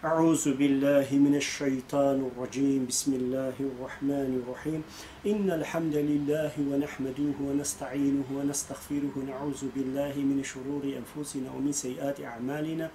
أعوذ بالله من الشيطان الرجيم بسم الله الرحمن الرحيم إن الحمد لله ونحمده ونستعينه ونستغفره ونعوذ بالله من شرور أنفسنا ومن سيئات أعمالنا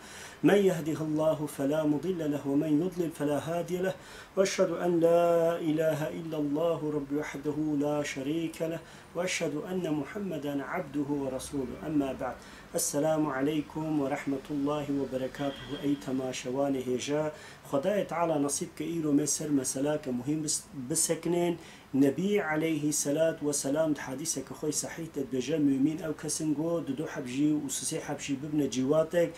من يهده الله فلا مضل له ومن يضلل فلا هادي له وأشهد أن لا إله إلا الله رب وحده لا شريك له وأشهد أن محمدا عبده ورسوله أما بعد السلام عليكم ورحمة الله وبركاته أي تماشوان هجا خدای تعالى نصيب كإيرو مسر مسلاك مهم بسكنين نبي عليه الصلاة والسلام حديثك خوي صحيح تبجا مؤمن أو كسنجو دو حبجي وسسي حبجي ببنى جواتك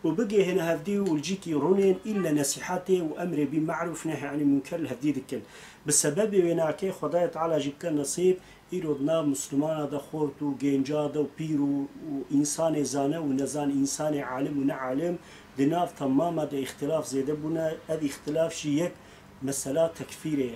وبقي هنا هفدي والجيكي رونين إلا نصيحتي وأمر بمعروف نهي عن المنكر الهفدي ذكر بسبب ويناكي خدای تعالى جيبك نصيب ایرودنا مسلمان دا خورت و گنجا دا و پیر و انسان زانه و نزان انسان عالم و نعالم دناف تماما دا اختلاف زیده بونا اد اختلاف شی یک مسئله تکفیره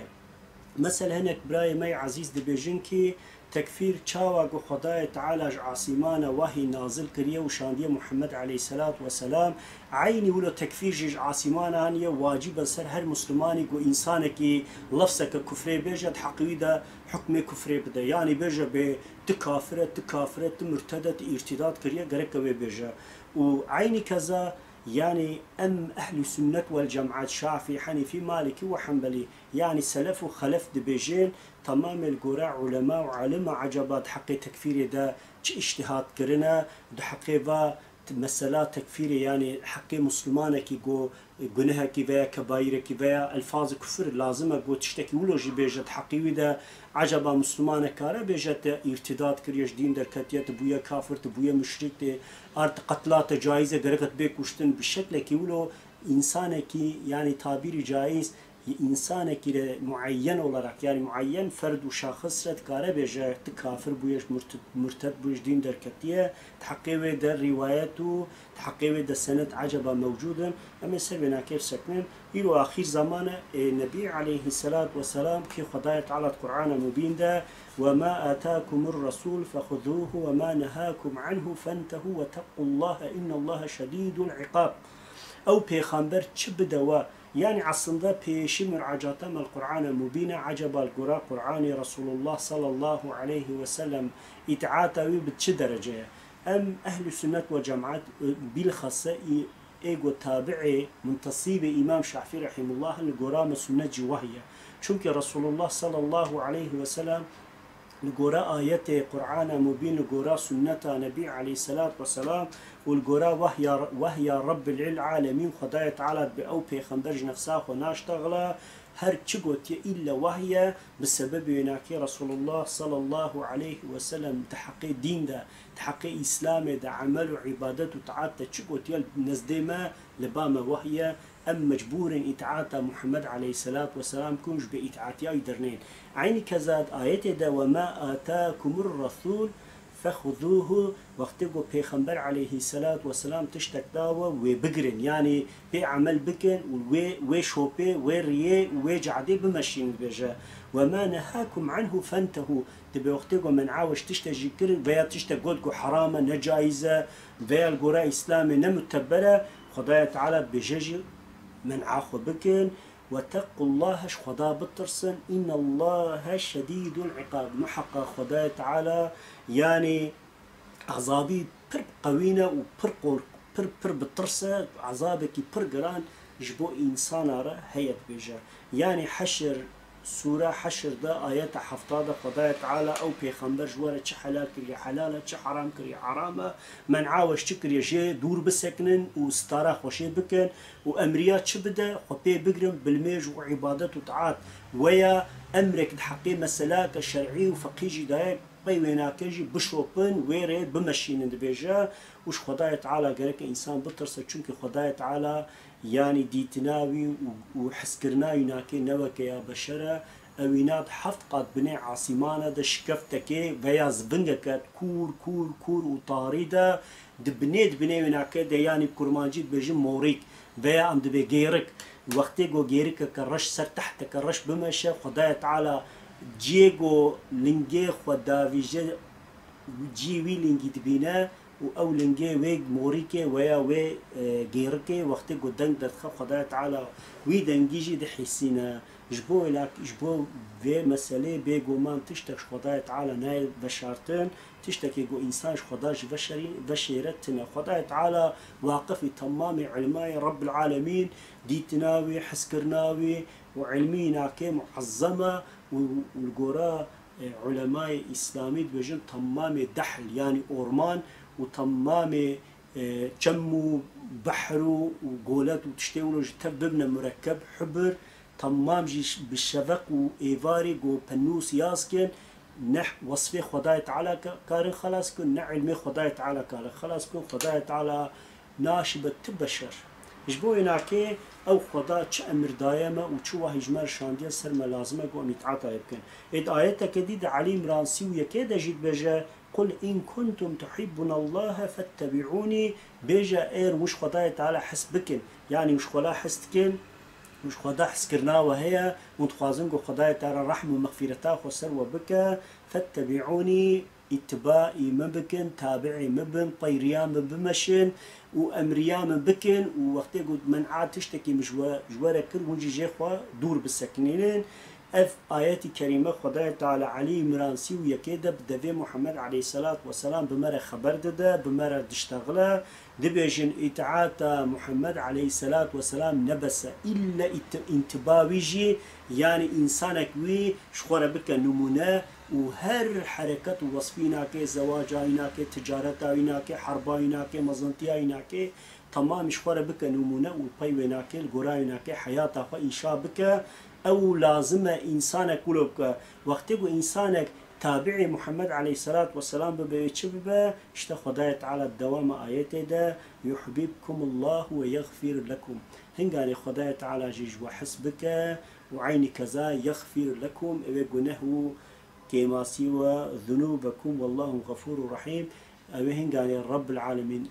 مثل هنک برای می عزیز دی بیجن که تكفير چاوغ خدای تعالى عاصمان وحي نازل كريه وشانديه محمد عليه الصلاة والسلام عيني ولو تكفير جيج عاصمان هانيه واجب سر هر مسلماني و انسانك لفظك كفر بيجد حقيقي ده حكم كفر بده يعني بيجا تكافرة مرتدة ارتداد كريه غرق بيجا وعيني كذا يعني أم أهل السنة والجماعة شافعي حنيفي مالكي وحنبلي يعني سلف وخلف دبيجين تمام القراء علماء وعلماء عجبات حقي تكفيري ده اجتهاد كرنا ده حقي مسألة تكفيري يعني حقي مسلمانة كي جو جنها كيفيا كبايرة كيفيا ألفاظ كفر لازمة جو تشتكي ولوجي بيجت حقي وده عجبا مسلمانة كارا بيجت ارتداد كريش دين در كتية تبويا كافر تبويا مشرك ارت قتلات جائزة درجت بيكوشتن بالشكل كي ولو إنسانة كي يعني تعبير جائز إنسان كي معين olarak يعني معين فرد وشخص رد كاره بيجا تكافر بويش مرتد بويش دين در كتية تحقيوه در روايته تحقيوه در سنة عجبا موجودا أما سربنا كيف سكنين إلو آخر زمان النبي عليه الصلاة والسلام كي خداية تعالى القرآن مبين ده وما آتاكم الرسول فخذوه وما نهاكم عنه فانتهوا واتقوا الله إن الله شديد العقاب أو بيخامبر تشبدوا يعني عصندا بيشي مراجعة من القرآن المبين عجب القراء قرآن رسول الله صلى الله عليه وسلم إتعاتوي بتش درجة أم أهل السنة والجماعة بالخاصة إيجو تابعي منتصيب إمام شافعي رحمه الله القراء مسنة جواهية چونك رسول الله صلى الله عليه وسلم القراء آيات قرآن مبين القراء سنة نبي عليه الصلاة والسلام والقراء وهي رب العالمين خداية تعالى بأو بيخنبرج نفسه وناشتغل هر چگوت إلا وهي بسبب يناكي رسول الله صلى الله عليه وسلم تحقي دين ده تحقي إسلام ده عمل وعبادة وتعاطى چگوت نزدما لباما وهي أم مجبور إتعاطى محمد عليه الصلاة والسلام كنش بإتعاطي درنين عيني كذات آيات ده وما آتاكم الرسول فخذوه وقتكو بيخنبر عليه الصلاة والسلام تشتك داوة وبقرن يعني بيعمل بكن وشوبي وريه وجعدي بمشين بجا وما نهاكم عنه فانتهوا تبي وقتكو من عاوش تشتجي كرن ويا تشتك قولكو حرامة نجايزة ويا القراء إسلامي نمتبرة خدايا تعالى بجيجي من عاخو بكن واتقوا الله خدا بترسن إن الله شديد العقاب محقق خدا تعالى يعني عذابي بر قوينة وبر بر بترسن عذابك بر قران جبو إنسان را هيت بيجا يعني حشر سورة حشر ده آيات حفظة خدايا تعالى أو بيخنبر جوارة چه حلال كري حلالة چه حرام كري حرامة من عاوش چكري جي دور بسكنن وستارا خوشي بكن وأمريات چه بده خبي بقرم بالميج وعبادت وطاعات ويا أمرك تحقي مسلاك الشرعي وفقيجي دايك ويناكجي بشوبن ويري بمشين دبيجا وش خدايا تعالى قالك إنسان بترسل چونك خدايا تعالى يعني ديتناوي وحسكرنا يناكي نوك يا بشرة اوينات حفت قد بني عاصمانة دا شكفتك وياز بنجكت كور وطاريدا دبني يناكي دا يعني بكرمانجي بيجي موريك ويا ام دبي غيرك وقتي جو غيرك كرش سر تحت كرش بمشى خدايا تعالى جيجو لنجي خدا فيجي جيوي لنجي تبينا و او لنگه وی موریکه ویا وی گیرکه وقتی گو دنگ دتخ خدای تعالی وی دنگی جی دحسینا جبو لك جبو في مسألة بيجو مان تشتك خدای تعالی نای بشارتن تشتكي جو إنسان خداش بشرتنا خدای تعالی واقفي تمام علماء رب العالمين ديتناوي حسكرناوي وعلمينا كي معظمة والجورا علماء إسلامي بجن تمام دحل يعني أورمان وتمام جمو بحرو وقولات وتشتغلوا تببنا مركب حبر تمام جيش بالشفق وإيفاري جو بنوس ياسكن نح وصفي خداي تعالى كارن خلاص كن نح علمي خداي تعالى كارن خلاص كن خداي تعالى ناشبة تبشر جبو يناكي او خدا چه امر دائمه و چه وحی جمر شاندیه سر ملازمه گو امیتعاطا بکن اد آیتا کدید علی مرانسی و یکی دا جید بجا قل إن كنتم تحبون الله فاتبعوني بيجا إير وش خداي تعالى حس بكن يعني وش خلا حستكن وش خدا حس كرنا وهي متخازن خداي تعالى رحمه ومغفرته خسر وبكى فاتبعوني اتباعي مبكن تابعي مبن طيريان بمشن وامريان بكن ووقتي قد من عاد تشتكي مش جوارة كل ونجي جيخوا دور بالسكنين اف آياتي كريمة خداي تعالى علي مرانسي ويكيدا بدفي محمد عليه الصلاة والسلام بمرة خبر دده بمرة دشتغله دبيجن إتعاتا محمد عليه الصلاة والسلام نبس إلا انتباويجي يعني إنسانك وي شخورة بك نمونه وهر حركة وصفيناك زواجيناك تجارتيناك حربيناك مزنتيناك تمام شخورة بك نمونه وبيوناك الجرايناك حياتك إنشاء بك أو لازمة إنسانك ولوك وقتك إنسانك تابعي محمد عليه الصلاة والسلام ببيتشبه اشتا خداية على الدوام آياته ده يحببكم الله ويغفر لكم هنگاني خداية على جيج وحسبك وعين كذا يغفر لكم اوه گنه كما سوى ذنوبكم والله غفور رحيم اوه هنگاني رب العالمين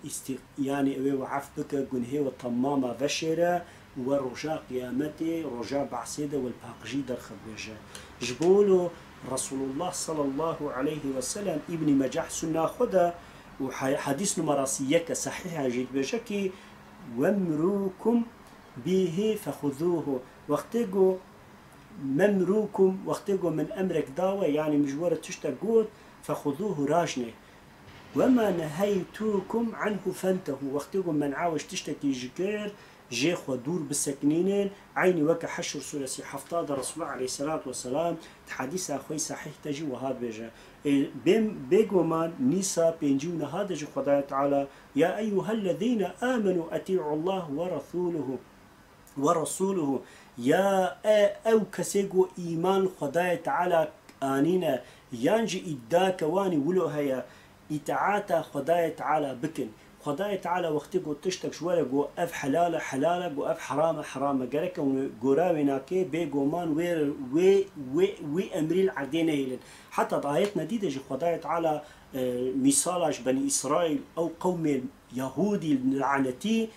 يعني اوه وعفبك گنه وطمامة بشرة ورجاء قيامته رجاء بعسيدة والباقجي در خبجة جبولو رسول الله صلى الله عليه وسلم ابن مجاح سنة خدا وحديث نمراسيك صحيحة جيد بجكي وامروكم به فخذوه وقتقو ممروكم وقتقو من أمرك داوة يعني مجورة تشتقود فخذوه راجنه وما نهيتوكم عنه فانتهوا وقتقو من عاوش تشتكي جكير جيخ ودور بالسكنين عيني وكا حشر سورسي حفظاد رسول الله عليه الصلاة والسلام تحديث أخوي صحيح تجي وهذا بيجا بيجو من نيسا بينجونا هذا جو خداية تعالى يا أيها الذين آمنوا أطيعوا الله ورسوله يا أو كسيجو إيمان خداية تعالى آنينا ينجي إداك واني ولو هيا إتعاتا خداية تعالى بكن خداي تعالى وقتي قلت تشتك شوية جو أف حلالة حلالة جو أف حرامة حرامة جرك وجراوينا كي بيجومان وي أمري العدين هيلن حتى ضايتنا دي جو خداي تعالى مثالش بني إسرائيل أو قوم يهودي العنتي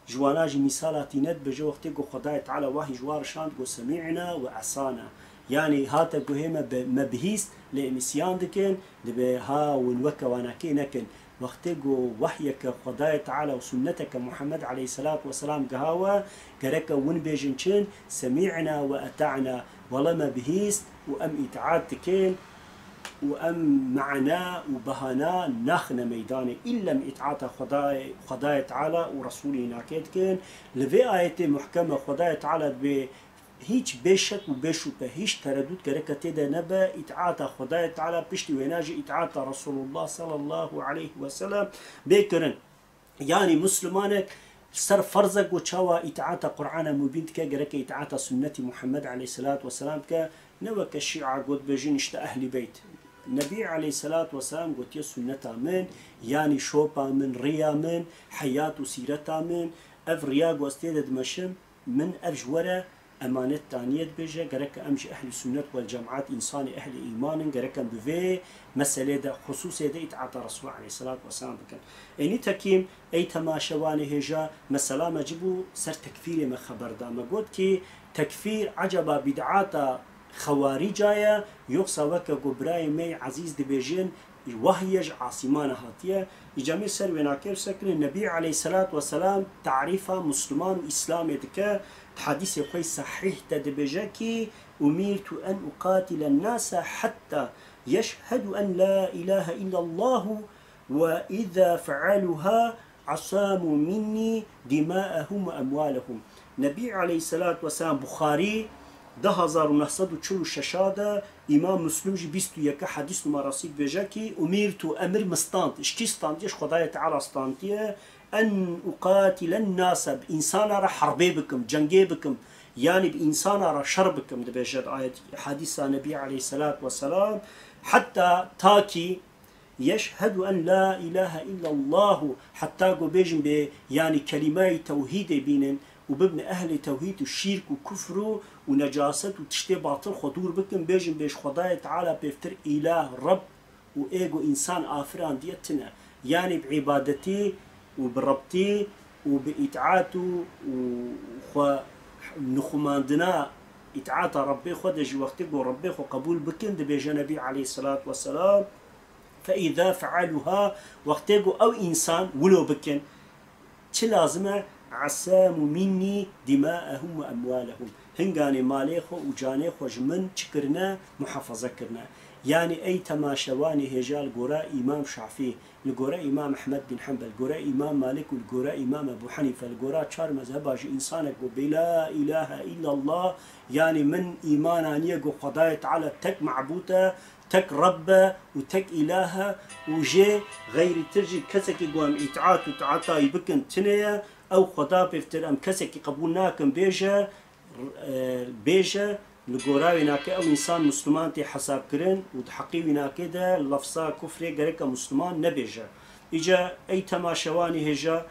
جواناجي مثالاتي ند بجو وقتي جو خداي تعالى وحي جوار شاند جو سمعنا وعصانا يعني هاتا جو هما مبهيس لإمسيان دكن دبي ها ونوكا وانا كي نكن وقتقو وحيك خداية تعالى وسنتك محمد عليه الصلاة والسلام قهاوة قرك ونبيجنشن سمعنا وأتعنا ولما بهيست وأم إتعادتكين وأم معنا وبهنا نخنا ميداني إلا من إتعاد خداية تعالى ورسوله ناكيدكين لفي آية محكمة خداية تعالى ب هیچ بشک و بشوبه هیچ تردد کرده تیده نبا اطاعت خدای تعالی پشتی وناجی اطاعت رسول الله صلی الله علیه و سلم بکرن یعنی مسلمانک سر فرضك وشوا اطاعت قرآن مبين كجرك اطاعت سنة محمد عليه الصلاة والسلام كنوك الشيعة قد بجين اشت أهل بيت النبي عليه الصلاة والسلام قلت يا سنة من يعني شوبا من ريا من حياة وسيرة من أف ريا واستيدد مشم من أفجورة أمانة تانية بيجا جرك أمشي أهل السنة والجماعات إنسان أهل إيمان جرك بفي مسألة ده خصوصا ده إتعاطى رسول عليه الصلاة والسلام بكن إني تكيم أي تماشواني هجا مسألة ما جبوا سر تكفير ما خبر ده ما قلت كي تكفير عجبا بدعاتا خوارجايا يقصى وكا قبراي مي عزيز دبيجين وهيج عاصمان هاتية إجامي سر وناكير سكن النبي عليه الصلاة والسلام تعريفا مسلمان وإسلام يدكا حديث يقوي صحيح تدبجاكي أمرت أن أقاتل الناس حتى يشهدوا أن لا إله إلا الله وإذا فعلوها عصاموا مني دماءهم وأموالهم. نبي عليه الصلاة والسلام بخاري 1946 إمام مسلم جي بيستو يكا حديث مراسيل بجاكي أمرت أمر مستانت اشكي ستانتيش خدايا تعالى ستانتيه أن أقاتل الناس بإنسان را حربي بكم جنگي بكم يعني بإنسان را شربكم دبجد آية حديث النبي عليه الصلاة والسلام حتى تاكي يشهد أن لا إله إلا الله حتى قبيجن ب يعني كلمة توحيد بينن وبابن أهل توحيد الشرك وكفر ونجاسة وتشتي باطل خطور بكم بيجن بيش خدايا تعالى بيفتر إله رب وإيجو إنسان آفران ديتنا يعني بعبادتي وبربطي وبإطاعته ونخماندنا إطاعة ربي خدج وقتي ربي خو قبول بكن دبيجن نبي عليه الصلاة والسلام فإذا فعلوها وقتيقو أو إنسان ولو بكن لازمه عسام مني دماءهم وأموالهم هنگاني ماليخو وجانيخو جمن چكرنا محافظة كرنا يعني أي تماشواني هجال قراء إمام شافعي القراء إمام أحمد بن حنبل القراء إمام مالك والقراء إمام أبو حنيفة القراء شار مذهباج إنسانك بلا إله إلا الله يعني من إيمانانية قضايا تعالى تك معبوته تك رب وتك إله وجي غير ترجي كسكي قوام إطاعات وتعاطا يبكن تنيا أو خدا بفتر أم كسكي قبولناكم بيجا لقوراوي ناكي أو إنسان مسلمان تي حساب كرن وتحقيوي ناكي دا لفظا كفري غريكا مسلمان نبيجا إجا أي تماشواني هجا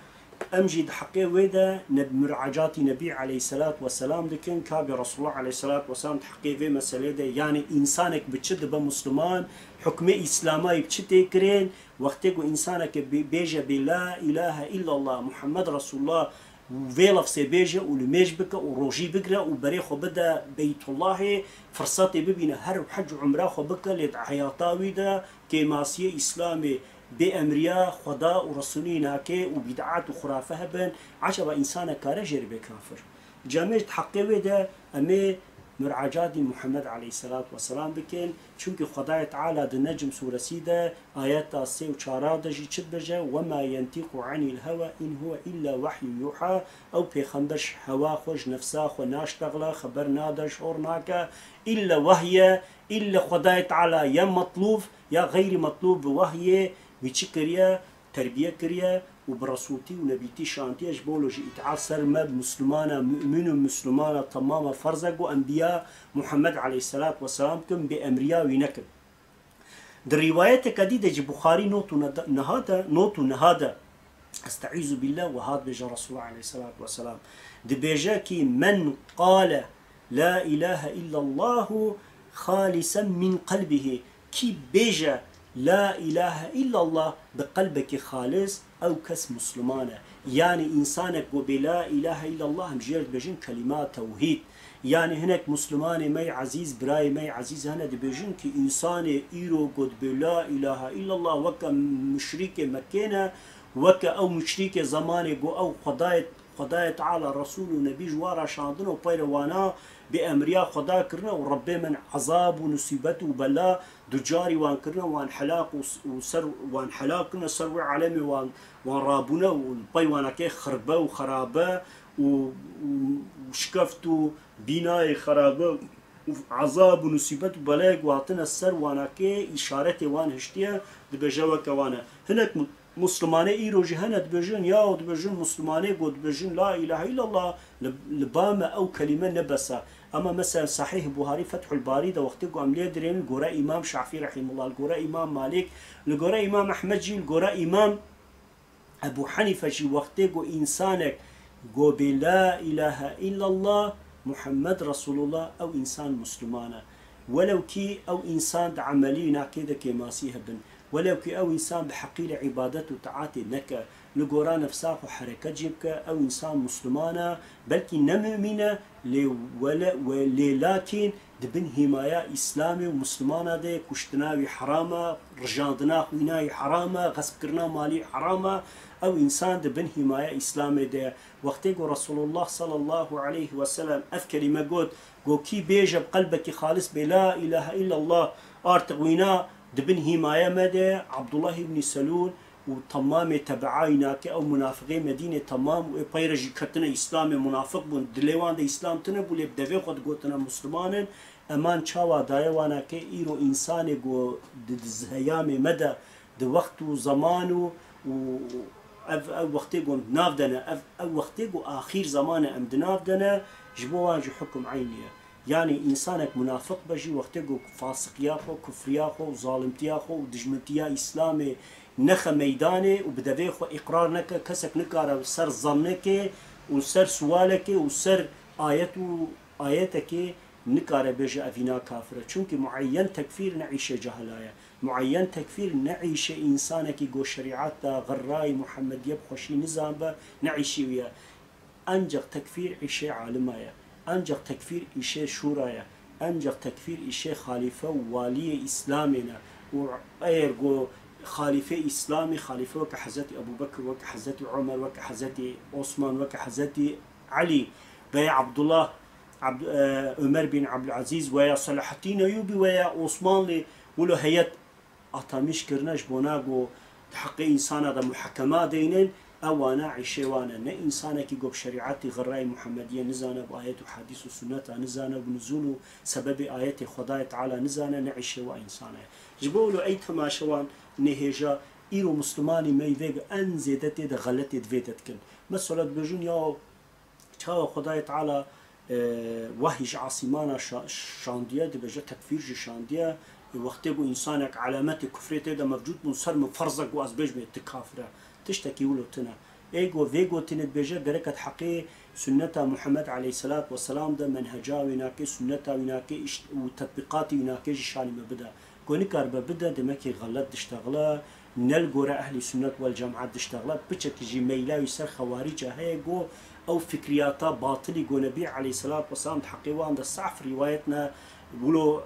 أمجد حقي ويدا مرعجات نبي عليه الصلاة والسلام دكن كابي رسول الله عليه الصلاة والسلام تحقي في مسألة دا يعني إنسانك بتشد بمسلمان حكم إسلامي بتشد كرين وقتك إنسانك بيجا بلا إله إلا الله محمد رسول الله وفي لفظ بيجا ولميج بك وروجي بكرا وبريخو بدا بيت الله فرصاتي ببينا هر حج عمره بك لحياطاوي دا كماسية إسلامي بأمريا خدا ورسولي ناكي وبدعات وخرافة هبن عشبا إنسان كارجر بكافر جامعة حقي ويدا أمي مرعجات محمد عليه الصلاة والسلام بكين چونك خدايا تعالى النجم سورة سيدة آيات 3 و 4 دجي چد بجا وما ينطق عن الهوى إن هو إلا وحي يوحى أو بيخنبش هوا خوش نفسا خو ناشتغلا خبر نادا شعور ناكا إلا وهي إلا خدايا تعالى يا مطلوب يا غير مطلوب وهي بيشكريا تربية كريا وبرسولتي ونبيتي شانتي بولوجي اتعاصر ما بمسلمانا مؤمن مسلمانا تماما فرزق وأنبياء محمد عليه الصلاة والسلام كم بأمريا وينكب در رواية كديدة جي بخاري نوتو نهادا استعيذ بالله وهذا بيجا رسول الله عليه الصلاة والسلام دي بيجاكي من قال لا إله إلا الله خالصا من قلبه كي بيجا لا إله إلا الله بقلبك خالص أو كس مسلمانة يعني إنسانك وبلا إله إلا الله مجرد بجن كلمات توحيد يعني هناك مسلمان مي عزيز براي مي عزيز هنا بجن كي إنسان إيرو قد بلا إله إلا الله وكا مشرك مكينة وكا أو مشرك زمان أو خداية تعالى الرسول ونبي جوارا شاندنا وبيروانا بأمريا خدا كرنا وربي من عذاب ونصيبته وبلا دجاري وان كرنا وان حلاق وسر وان حلاق كرنا سروي عالمي وان رابونا والبي وانا كي خربة وخرابة وشكفتو بناي خرابة عذاب ونصيبته بلاك وعطنا السر وانا كي إشارتي وان هشتيا دبجوا كوانا هناك مسلمانه ايرو جهنة دبجن يا دبجن مسلمانه بود دبجن لا اله الا الله لبامه او كلمه نبسه اما مثلا صحيح بخاري فتح الباري ده وقت قام ليدرين القراء امام شافعي رحمه الله القراء امام مالك القراء امام احمد جي القراء امام ابو حنيفه جي وقت قو انسانك قو بلا اله الا الله محمد رسول الله او انسان مسلمانه ولو كي او انسان عملي ناكيده كماسيها بن ولو كي او انسان بحقيل عبادته وتعاتي نك لقورا نفسه وحركة جيبك او انسان مسلمانا بلكي نمؤمنة لكن دبن حماية اسلامي ومسلمانا دي كشتناوي حرامة رجاندنا خويناي حرامة غصب كرنا مالي حرامة او انسان دبن حماية اسلامي دي وقتي رسول الله صلى الله عليه وسلم اف كلمة قو كي بيجا بقلبك خالص بلا اله الا الله ارتقوينا دبن حماية مدى عبد الله بن سلول وتمام تبعايناك او منافقين مدينه تمام وبيرجي كتنا اسلامي منافق بون دليوان ده اسلام تنبو لي بدوي خد قوتنا مسلمانن امان چاوا دايوانا كي ايرو انسان جو دزهيامي مدى د وقت وزمان و او وقتي جو نافدنا او وقتي جو اخير زمان ام دنافدنا جبوا حكم عينيه يعني انسانك منافق بجي وقتي جو فاسق ياخو كفر ياخو ظالمتي ياخو ودجمنتيا اسلامي نخ ميداني وبدوي خو اقرار نك كسك نكار سر ظنك وسر سوالك وسر آياتك نكار بيجا افينا كافره چونك معين تكفير نعيش جهلايا معين تكفير نعيش انسانك جو شريعات غراي محمد يبخشي نظام با نعيشي ويا انجق تكفير عيش عالمايا انجق تكفير عيش شورايا انجق تكفير عيش خليفه ووالي اسلامنا وايرغو خليفة إسلامي خليفة وكحزة أبو بكر وكحزة عمر وكحزة عثمان وكحزة علي ويا عبد الله عمر بن عبد العزيز ويا صلاح الدين أيوبي ويا عثمان لي ولو هيئة أطامش كرناش بوناغو تحقق إنسان هذا محكمات دينين أو أنا عشوانا نا إنسانك يجوب شريعتي غراي محمدية نزانا بآيات وحديث وسنة نزانا بنزول سبب آيات خداية تعالى نزانا نعيشوا إنسانا جبولو أي تماشوان نهجا إيرو مسلماني ما يفيق أن زيدتي ده غلطي دفيدت كن مثلا بجون يا تشاو خداية تعالى وحيج عاصمانا شاندية دي بجا تكفير شاندية وقتبو إنسانك علامات كفريته ده موجود من صار من فرزك وأزبيج بيتكافره تشتكي ولو تنا ايغو فيغو تنت بيجا دركت حقي سنة محمد عليه الصلاة والسلام ده منهجا ويناكي سنة ويناكي وتطبيقاتي ويناكي شاني ما بدا كوني كاربا بدا دمكي غلط دشتغلا نلقورا أهل السنة والجماعة دشتغلا بتشك جي ميلا يسر خوارج هيغو أو فكرياتا باطلي جو نبي عليه الصلاة والسلام حقي وان ده صعف روايتنا بقولوا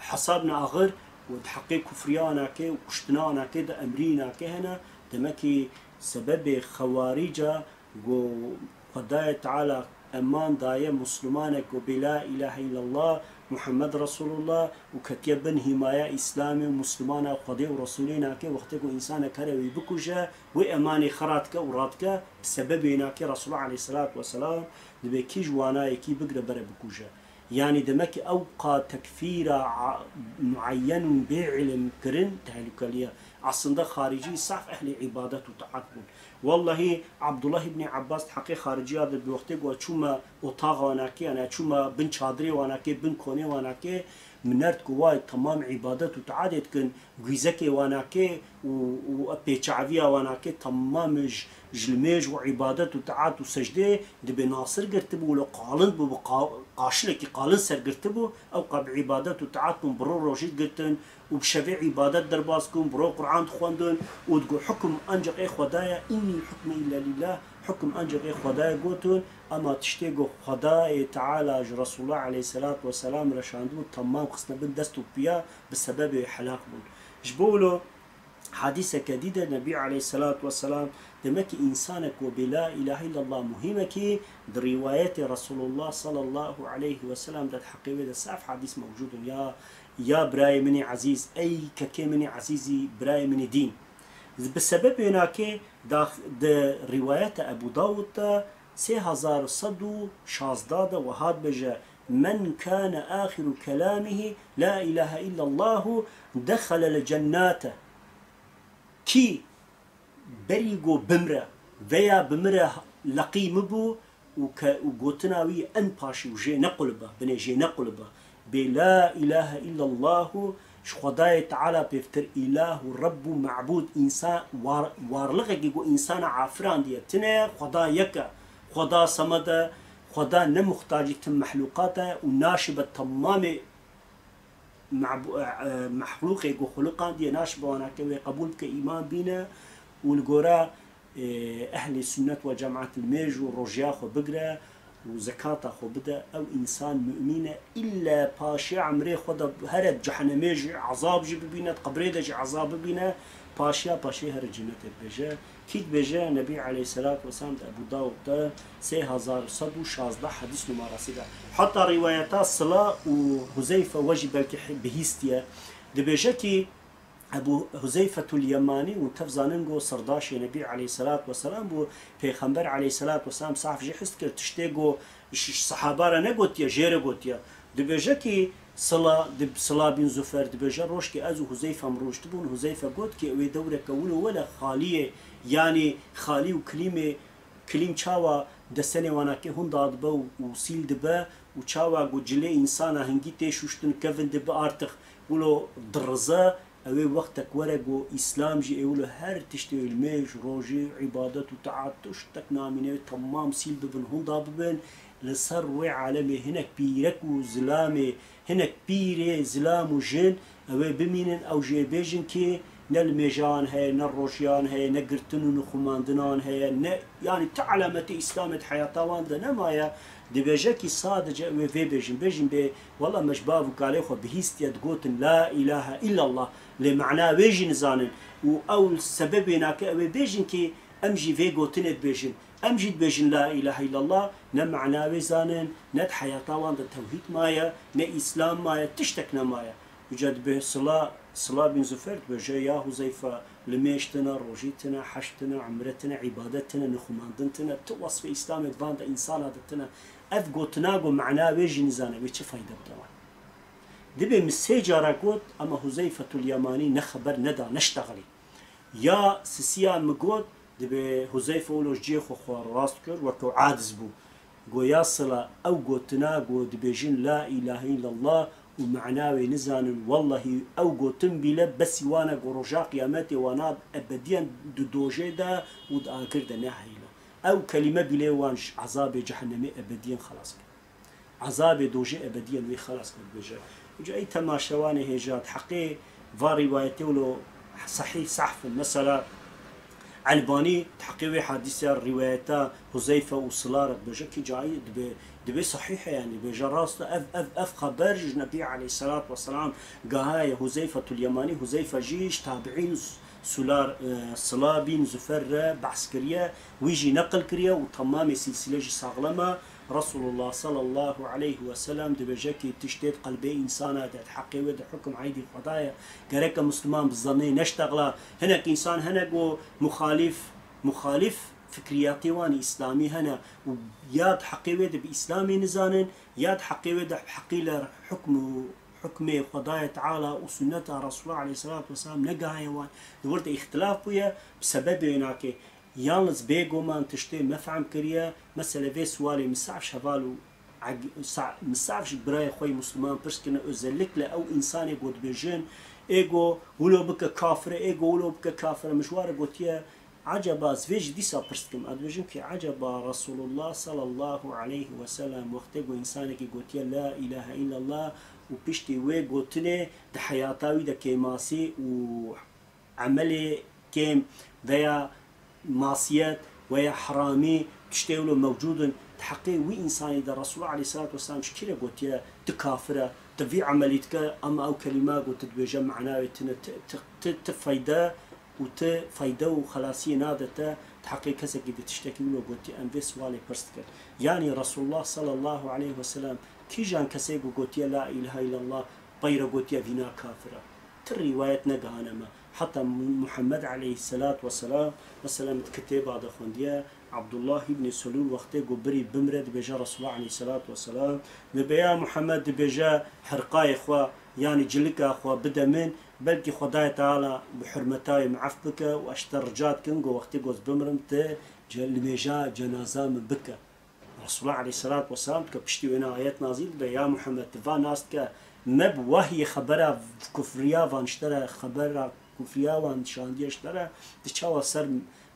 حسابنا أغر وتحقي كفريانا كي وكشتنانا كي ده أمرينا كي هنا دمكي سبب خوارجة جو خداية تعالى أمان داية مسلمانك وبلا إله إلا الله محمد رسول الله وكتيبن حماية إسلامي ومسلمانا خدي ورسولينا كي وقتكو إنسانا كروي بكوجا وإماني خراتك وراتك بسببنا كي رسول الله عليه الصلاة والسلام دبي كي جوانا كي بقرا برا بكوجا يعني دمك أوقع تكفير معين بعلم كرن تهلكالية عصندا خارجي صعب أهل عبادة وتعقل والله عبد الله بن عباس حقيقي خارجي هذا بوقته قال شوما أطاق واناكي أنا شوما بن شادري واناكي بن كوني واناكي منرد قواي تمام عبادة وتعادت كن غيزكي واناكي وبيتشعبيا واناكي تمام جلميج وعبادة وتعاد وسجدة دبي ناصر قرتبو ولا قالن قاشلكي قالن سر قرتبو أو قب عبادة وتعاد برو روجيت قرتن وبشفيع عبادات درباسكم برو قرآن تخواندن وتقول حكم أنجق إيه خدايا إني حكم إلا لله حكم أنجق إيه خدايا قوتن أما تشتيقوا خدايا تعالى رسول الله عليه الصلاة والسلام رشاندو تمام قصنا بن دستو بيا بسبب حلاقهم جبولو حديثة جديدة النبي عليه الصلاة والسلام دمك إنسانك وبلا إله إلا الله مهمك بروايات رسول الله صلى الله عليه وسلم ده حقيقة ده سعف حديث موجود يا براي مني عزيز أي ككي مني عزيزي براي مني دين بسبب هناك ده روايات أبو داود 3116 وهاد بجا من كان آخر كلامه لا إله إلا الله دخل الجنات كي بريغو بمرة ويا بمرة لقيم بو وقوتناوي أن باشي وجي نقلبه بني جي نقلبه بلا إله إلا الله خداي تعالى بيفتر إله رب معبود إنسان وارلغك يقول إنسان عافران دي تنا خدا يكا خدا صمد خدا نمختاج تم مخلوقاته وناشبة تمام محلوقي جو خلقان دي ناش بوانا كوي قبول كإيمان بينا والجورا أهل السنة والجماعة الميج والرجيا خو بقرا وزكاة خو بدا أو إنسان مؤمنة إلا باشي عمري خدا هرد جحنميج عذاب جي ببينا قبري دج عذاب ببينا باشي هرد جنة بجا كيد بجا نبي عليه الصلاة والسلام أبو داود 3116 حديث نمارة سيدا حتى روايات الصلاة وهزيفة وجب بهيستيا دبجا كي أبو هزيفة اليماني وتفزاننجو سرداش النبي عليه الصلاة والسلام بو پیغمبر عليه الصلاة والسلام صاحب جي حست كر تشتيجو صحابة نقوت يا جير قوت يا دبجا كي صلاة بن زفر دبجا روش كي أزو هزيفة مروش تبون هزيفة قوت كي اوي دورة كولو ولا خالية يعني خالي وكلمة كلیم چاوا دستنی وانا که هون داد با و سیل دبا و چاوا گوجله انسان هنگی تشوشتن کفن دبا آرتخ ولو درزا اوی وقتك ورقو اسلام جي اولو هر تشتي الميج روجي عبادت و تعاتش تكنامينه تمام سيل ببن هون داببن لسر وي عالمي هناك بيرك و زلامي هناك بيري زلام و جن اوي بمينن او جي بيجن كي نالميجان هي نالروجيان هي نقرتن ونخماندنان هي يعني تعلمت إسلامة حياة وانده نمايا دبجاكي صادجة وفي بيجن بي والله مجباب وقالي خو بهيست يدقوتن لا إله إلا الله لمعناه بيجن زانن أو السبب هناك بيجن كي أمجي في قوتن بيجن أمجد بيجن لا إله إلا الله نمعناه بيزانن ند حياة وانده توحيد مايا نا إسلام مايا تشتكنا مايا وجد به صلاة بن زفر بجا يا هزيفة لميشتنا روجيتنا حشتنا عمرتنا عبادتنا نخماندنتنا توصف إسلام فاندا إنسان هذا أفقوتنا قو معناه بيجي نزانه بيش فايدة بدوان دبي مسيجارة قوت أما هزيفة اليماني نخبر ندى نشتغلي يا سسيا مقود دبي هزيفة ولوش جيخو خوار راستكر وكو عادز بو قو يا صلاة أو قوتنا قو دبيجين لا إله إلا الله ومعناوي نزان والله او قوتن بلا بس وانا قرجا قيامتي وانا ابديا دوجي دا ود اخر دا نهيلا او كلمه بلا وانش عذاب جهنم ابديا خلاص عذاب دوجي ابديا وي خلاص بجا جاي تماشواني هجات حقي فاريوايتي ولو صحيح صحف مثلا علباني تحقيقي حادثة روايتا هزيفة وصلارة بجا كي جاي دبي صحيحة يعني بجا راست اف خبر النبي عليه الصلاة والسلام قاهاي هزيفة اليماني هزيفة جيش تابعين سولار صلابين زفر بعسكرية ويجي نقل كريا وتمام سلسلة ساغلمة رسول الله صلى الله عليه وسلم دبجاكي تشتيت قلبي إنسان هذا حقي وده حكم عيدي قضايا كريك مسلمان بالظنين نشتغله هناك إنسان هناك مخالف فكرياتي واني إسلامي هنا وياد حقي وده بإسلامي نزانن ياد حقي وده حقي له حكم قضايا تعالى وسنة رسول الله عليه الصلاة والسلام نقا هيوان دورت اختلاف بيا بسبب هناك يالز بيجو ما تشتي مفعم كريا مثلا في سوالي مسعفش هفالو مسعفش براي خوي مسلمان برسكنا أزلك له أو إنسان يقول بيجين إيجو ولو بك كافر إيجو ولو بك كافر مشوار قوتيا عجبا زويج ديسا برسكم أدوجين كي عجبا رسول الله صلى الله عليه وسلم وقتيجو إنسانك قوتيا لا إله إلا الله وبشتي وي قوتني ده حياتاوي ده كيماسي وعملي كيم ذا معصيات ويا حرامي تشتغلوا موجود تحقي وي انسان اذا الرسول عليه الصلاه والسلام شكله قلت يا تكافره تفي عمليتك اما او كلمه قلت تبجا معناه تفايده وتفايده وخلاصيه نادته تحقي كذا قد تشتكي له قلت ان في سؤال برستك يعني رسول الله صلى الله عليه وسلم كي جان كسي قلت يا لا اله الا الله غير قلت يا فينا كافره الروايه نقانما حتى محمد عليه الصلاة والسلام مثلا متكتب هذا خنديا عبد الله بن سلول وقته قبري بمرد بجا رسول الله عليه الصلاة والسلام بيا محمد بجا حرقاي إخوة يعني جلك أخوة بدا من بلكي خداي تعالى بحرمتاي معفبك واشتر رجات كنجو وقته قوز بمرمت لميجا جنازة من بكة رسول الله عليه الصلاة والسلام كبشتي ونا آيات نازل بيا محمد تفا ناس مب وهي خبرها كفريا فانشترى خبرها كفريا وان شاندي اشترى تشاو سر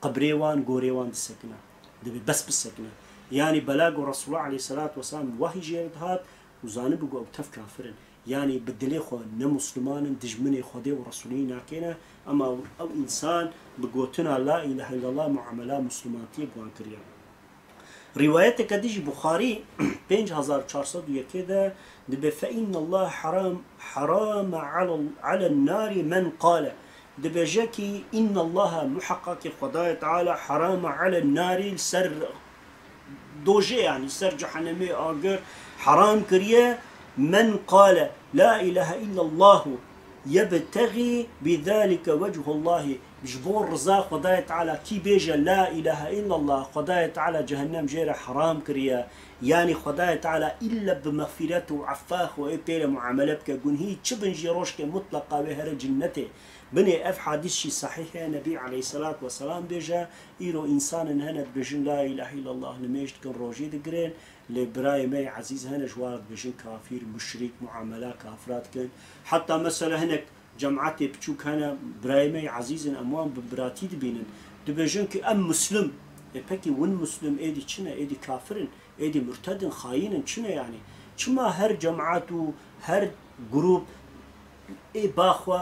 قبريوان غوريوان السكنة دبي بس بالسكنة يعني بلاغ رسول الله عليه الصلاة والسلام وهي جيد هات وزاني بقوا أو تف كافرن يعني بدلي خو نمسلمان دجمني خدي ورسولي ناكينا أما أو إنسان بقوتنا لا إله إلا الله معاملة مسلماتي بوان كريا روايتك ديجي بخاري 5401 كده دب فإن الله حرام على النار من قال دبجاكي إن الله محقق خداي تعالى حرام على النار سر دوجي يعني سر جهنمي آجر حرام كريه من قال لا إله إلا الله يبتغي بذلك وجه الله جبور رزا خداي تعالى كي بيجا لا إله إلا الله خداي تعالى جهنم جيرا حرام كريا يعني خداي تعالى إلا بمغفرته وعفاخ وإبتلا معاملة بك قن هي تشبن جيروشك مطلقة بهر جنته بني أف حديث شي صحيح النبي عليه الصلاة والسلام بيجا إيرو إنسان هند بجن لا إله إلا الله نميشت كن روجي دقرين لبراي مي عزيز هنا جوارد بجن كافر مشرك معاملة كافرات كن حتى مثلا هناك جماعتي بتشوك هنا براي مي عزيز أموان ببراتي دبينن دبجن كي أم مسلم peki ون مسلم ايدي çine ايدي كافرن ايدي مرتدن خاينن çine يعني çما her cemaat و her grup باخوا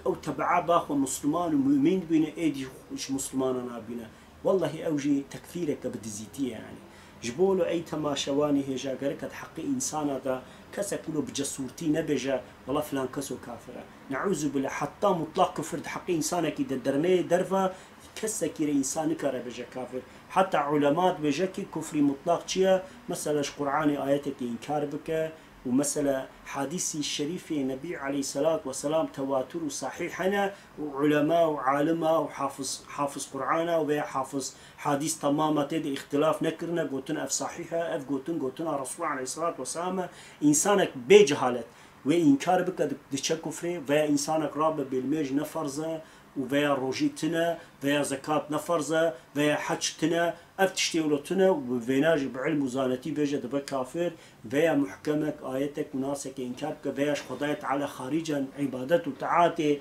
او تبعا باخوا مسلمان ومؤمن بينا ايدي مسلمان انا بينا والله اوجي تكفيرك بدزيتيه يعني جبولو اي تماشواني هجا قركت حقي انسان هذا كسا كله بجسورتي نبجا والله فلان كسو كافره نعوذ بالله حتى مطلق كفر حقي انسانك اذا درني درفا كسا كير انسان كره بجا كافر حتى علماء بجا كفر مطلق شيا مثلا قرآن اياتك انكار بك ومثلا حديث الشريف النبي عليه الصلاة والسلام تواتر صحيحنا وعلماء وعالمة وحافظ قرآن وبيا حافظ حديث تماما تدي اختلاف نكرنا قوتنا اف صحيحة اف قوتنا رسول عليه الصلاة والسلام انسانك بجهالت وإنكار بك دشا كفري ويا انسانك رابط بالميج نفرزه ويا روجيتنا ويا زكاة نفرزه ويا حجتنا افتشتيولتنا وفيناج بعلم وزانتي بيجا دبا كافر ويا محكمك آياتك وناسك انكارك وياش خدايت على خارجا عبادت وتعاتي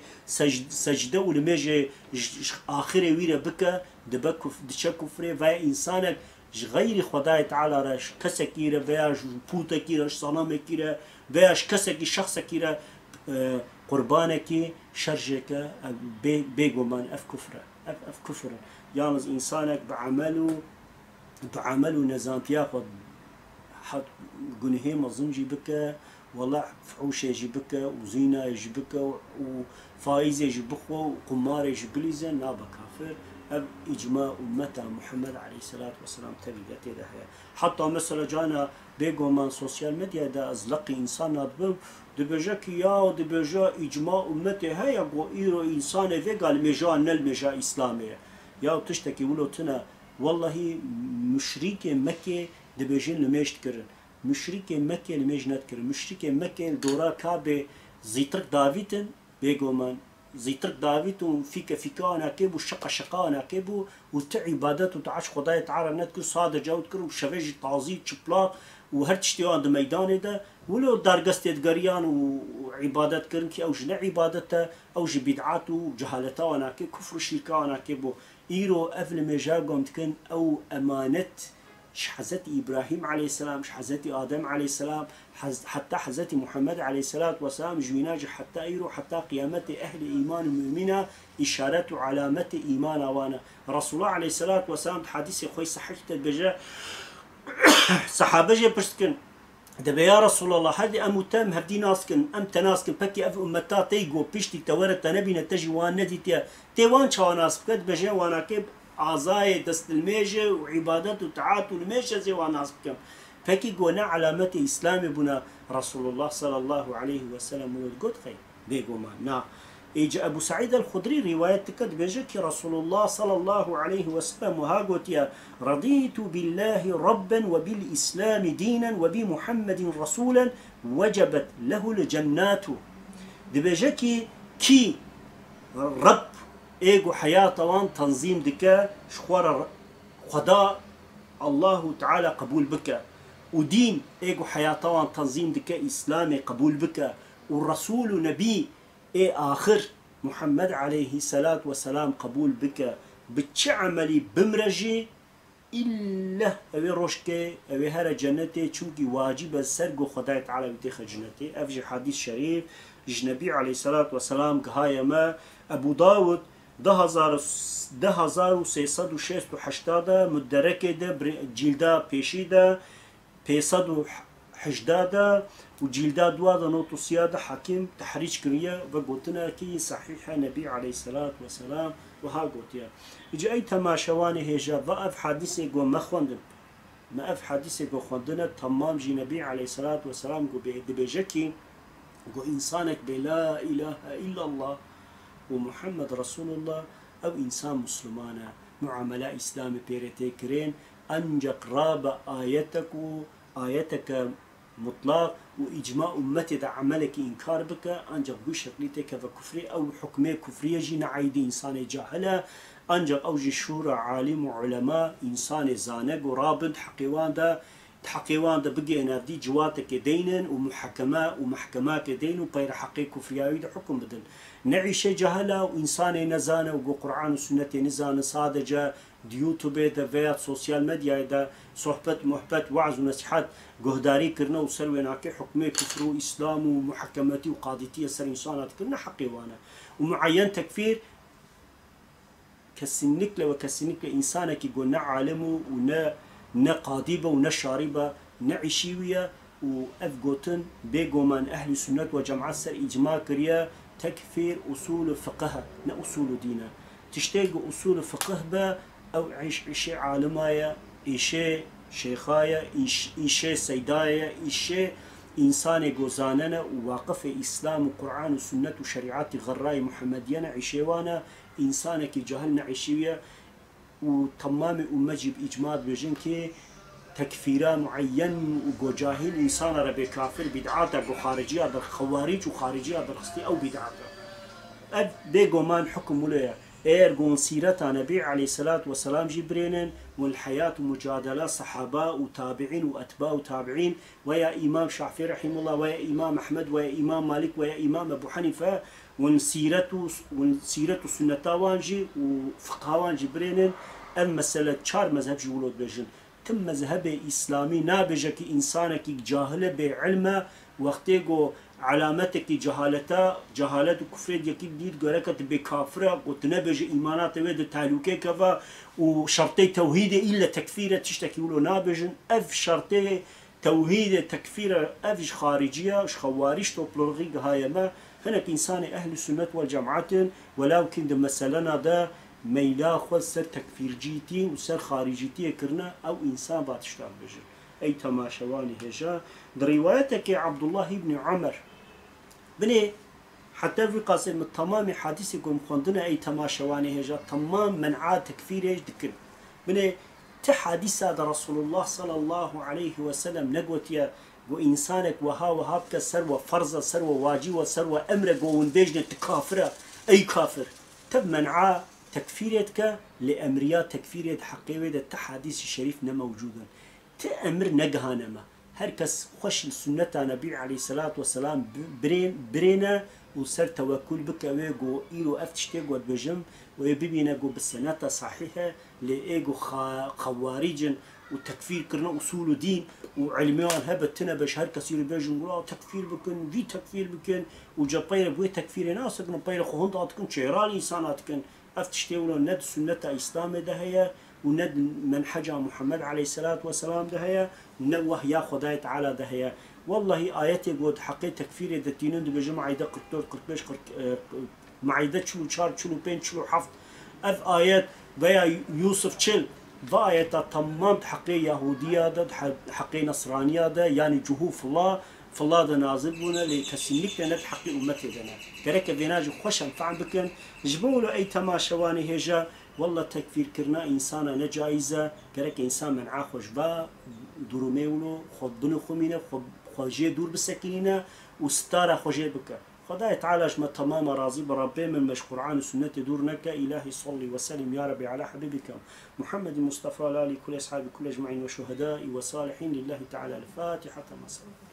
سجده ولميجي آخر ويرا بك دبا دشا كفري ويا إنسانك غير خدايت على رش كسكيرا وياش بوتكيرا صنمكيرا وياش كسكي شخصكيرا قربانك شرجك بيغمان اف كفر يامز انسانك بعمله نزانت ياخذ حد جنيه مظنجي بك والله فحوش يجي بك وزينه يجي بك وفايز يجي بخو وقمار يجي بليزن نابا كافر اب اجماع امته محمد عليه الصلاه والسلام تبقى ده حتى مثلا جانا بيغمان سوشيال ميديا ده ازلقي انسان نادب دبجا كيا دبجا اجماع امته هيا قو ايرو انسان في قال مجا نل مجا اسلاميه يا تشتكي ولو تنا والله مشرك مكه دبجين لمشت كرن مشرك مكه لمجنت كرن مشرك مكه دورا كاب زيترك دافيتن بيغمان زيترك دافيت وفيك انا كيبو شقا انا كيبو وتعبادات وتعش خداي تعالى نتكر صاد جاود كر وشفاج تعزيت شبلاط وهرتشتي عند ميدان ده ولو دارجست جريان وعبادات كرن كي اوج لا عبادته اوج بدعات وجهالته وانا كي كفر شركه انا كيبو ايرو افل مجاقم تكن او امانه حزت ابراهيم عليه السلام حزت ادم عليه السلام حتى حزت محمد عليه الصلاه والسلام جويناج حتى ايرو حتى قيامه اهل ايمان المؤمنه اشاره علامه ايمان وانا رسول الله عليه الصلاه والسلام حديث خوي صحيح تبجا صحابه برسكن دبا يا رسول الله هذه اموتام هدي ناسكن ام تناسكن بكي اف امتا تيغو بيشتي تورت نبي نتجي وان ندي تيوان شواناس بكت بجا وانا كيب عزاي دست الميجة وعبادات وتعات والميجة زي وناس بكم فكي قونا علامة إسلام بنا رسول الله صلى الله عليه وسلم والقد خي بيقو ما إيجا أبو سعيد الخدري رواية تكد بيجك رسول الله صلى الله عليه وسلم وهاقوت يا رضيت بالله ربا وبالإسلام دينا وبمحمد رسولا وجبت له الجنات دبيجكي كي رب ايجو حياة وان تنظيم دكا شخور خدا الله تعالى قبول بك ودين ايجو حياة وان تنظيم دكا اسلامي قبول بك والرسول نبي اي اخر محمد عليه الصلاة والسلام قبول بك بتشعملي بمرجي إلا أبي روشكي أبي هر جنتي چونكي واجب سرقو خداي تعالى بتخ جنتي أفجي حديث شريف جنبي عليه الصلاة والسلام كهاي ما أبو داود 10368 مدركه ده جلدا پیشیده 518 و جلدا دواده نوتو سيادة حاكم تحريج كريا وقلتنا كي صحيحة نبي عليه الصلاة والسلام وها قلتيا يجي أي تماشواني هيجا ضعف حادثي قو مخوندن ما أف حادثي قو خوندنا تمام جي نبي عليه الصلاة والسلام قو بيجكي قو إنسانك بلا إله إلا الله ومحمد رسول الله أو إنسان مسلمانا معاملة إسلامي بيرتي كرين أنجق راب آيتك مطلق وإجماع أمتي دا عملك إنكار بك أنجق بشكلتك كفري أو حكمي كفرية جينا عيدي إنسان جاهلة أنجق أوجي شورى عالم وعلماء إنسان زانق ورابط حقيوان دا بقي نافدي جواتك دينن ومحكمات دين وبير حقي كفرياوي دا حكم بدن نعيش جهلا وإنسان نزانه وقو قرآن وسنة نزانه صادجة ديوتوبي دا فيات سوسيال ميديا دا صحبت محبت وعظ ونصيحات قهداري كرنا وسرويناكي حكمي كفر وإسلام ومحكماتي وقاضيتي سر إنسانات كرنا حقيوانا ومعين تكفير كسنكله وكسنكله إنسانك يقول نعلمه نقاضيبه ونشاربه نعيشيوية وأفقوتن بيقومان أهل السنة وجماعة سر إجماع كريا تكفير أصول فقه نا أصول دينا تشتاق أصول فقه با أو عيش عالمايا إيشي شيخايا إيشي سيدايا إيشي إنسان جوزاننا وواقف إسلام وقرآن وسنة وشريعات غراي محمدينا عيشيوانا إنسانك جهلنا عيشيوية وتمام أمجي بإجماع بجنكي تكفيرا معين وجو جاهل إنسان ربي كافر بدعاته بخارجية در خوارج وخارجية در خستي أو بدعاته أد بيجومان حكم ولا إيرجون سيرة نبي عليه الصلاة والسلام جبرينن والحياة ومجادلة صحابة وتابعين وأتباع وتابعين ويا إمام شافعي رحمه الله ويا إمام أحمد ويا إمام مالك ويا إمام أبو حنيفة والسيرة سنة وانجي وفقه وانجي برينن المسألة شار مذهب جولود بجن تم مذهب إسلامي نابجك إنسانك جاهلة بعلمه وقتيجو علامتك جهالة كفر يكيد ديد غركت بكافرة وتنبج إيمانات ود تعلقه كفا وشرطي توحيد إلا تكفيره تشتكي له نابجن أف شرطي توحيد تكفيره أفش خارجية خوارج توبلغي هاي ما هناك إنسان أهل السنة والجماعة ولكن ده مثلنا ده ميلا خود سر تكفير جيتي وسر خارجيتي كرنا أو إنسان باتشتغل بجر أي تماشواني هجا روايتك عبد الله بن عمر بني حتى في قاسم التمام حديثكم خندنا أي تماشواني هجا تمام منعا تكفير ذكر بني تحديث هذا رسول الله صلى الله عليه وسلم نقوت يا وإنسانك وها بك سر وفرض سر وواجب وسر وأمر وون بيجن تكافر أي كافر تب منعا تكفيرتك لأمريات تكفيرية حقيقية التحديث الشريف نموجودا تأمر نجهانما هركس خش السنة نبي عليه الصلاة والسلام برينا وسر توكل بك ويجو إيرو أفتشتيجو بجم ويبينا جو بالسنة صحيحة لإيجو خوارج وتكفير كرنا أصول دين وعلميان هبتنا باش هركس يرو بيجن ولا تكفير بكن في تكفير بكن وجبير بوي تكفير ناس كن بير خوند أتكن شيرال إنسانات كن أفتشتيجو ند سنة إسلام ده هي وند منحج محمد عليه الصلاة والسلام ده هي ونوه يا خداي تعالى ده هي والله آياتي قد حقي تكفير دتينون دو بجمع عيدا قرطور قرطبش معيدة شلو شار شلو بين شلو حفظ أف آيات بيا يوسف شل ضايت تمام حقي يهودية ده حقي نصرانية ده يعني جهوف الله فالله ده نازل بنا لكسنك ند حقي أمتي دنا كرك بيناج خوشا فعن بكن جبولو أي تماشواني هجا والله تكفير كرنا إنسانا نجايزة كرك إنسان من عاخوش با دروميولو خب بنو خمينة خب خوجي دور بسكينة وستارة خوجي بك خداي تعالى ما تمام راضي بربي من مش قرآن وسنة دورنك إلهي صلي وسلم يا ربي على حبيبك محمد المصطفى لالي كل أصحابي كل أجمعين وشهداء وصالحين لله تعالى الفاتحة مثلا